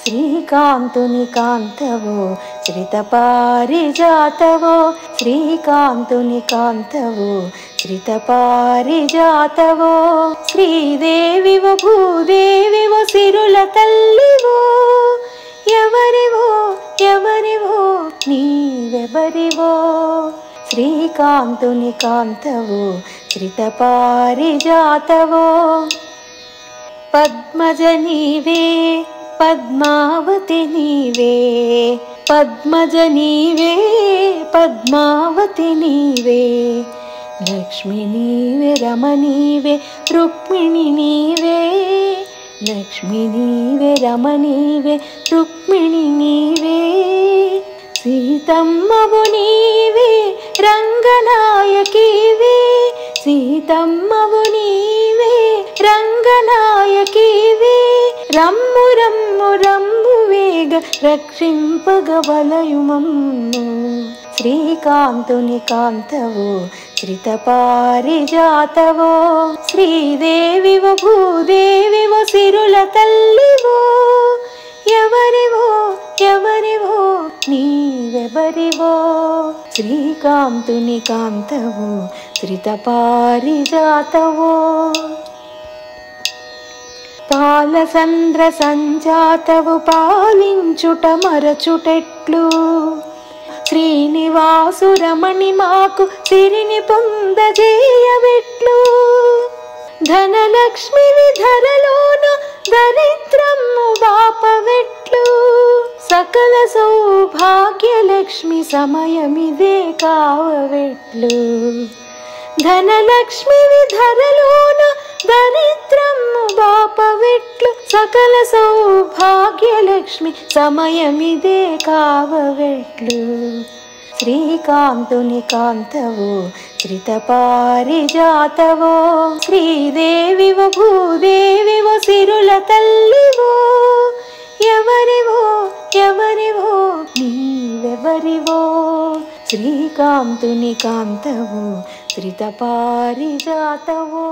శ్రీకాంతుని కాంతవో శ్రితపారిజాతవో శ్రీకాంతుని కాంతవో శ్రితపారిజాతవో శ్రీదేవివో భూదేవివో సిరుల తల్లివో ఎవరివో ఎవరివో నీవెవరివో శ్రీకాంతుని కాంతవో శ్రితపారిజాతవో పద్మజ నీవే పద్మావతి నీవే పద్మజ నీవే పద్మావతి నీవే లక్ష్మి నీవే రమణీవే రుక్మిణి నీవే లక్ష్మి నీవే రమణీవే రుక్మిణి నీవే సీతమ్మవు నీవే రంగనాయకివే సీతమ్మవు నీవే రంగనాయకివే రమ్ము రమ్ము రమ్ము వేగ రక్షింపగవలయుమమ్ము శ్రీకాంతుని కాంతవో శ్రితపారిజాతవో శ్రీదేవివో భూదేవివో సిరుల తల్లివో ఎవరివో ఎవరివో నీవెవరివో శ్రీకాంతుని కాంతవో శ్రితపారిజాతవో పాలసంద్ర సంజాతవు పాలించుట మరచుటెట్లు శ్రీనివాసు రమణి మాకు సిరిని పొందజేయవెట్లు ధనలక్ష్మివి ధరలోన దరిద్రము బాపవెట్లు సకల సౌభాగ్యలక్ష్మి సమయమిదే కావవెట్లు ధనలక్ష్మివి ధరలోన దరిద్రము బాపవెట్లు సకల సౌభాగ్యలక్ష్మి సమయమిదే కావవెట్లు శ్రీకాంతుని కాంతవో శ్రితపారిజాతవో శ్రీదేవివో భూదేవివో సిరుల తల్లివో ఎవరివో ఎవరివో నీవెవరివో శ్రీకాంతుని కాంతవో శ్రితపారిజాతవో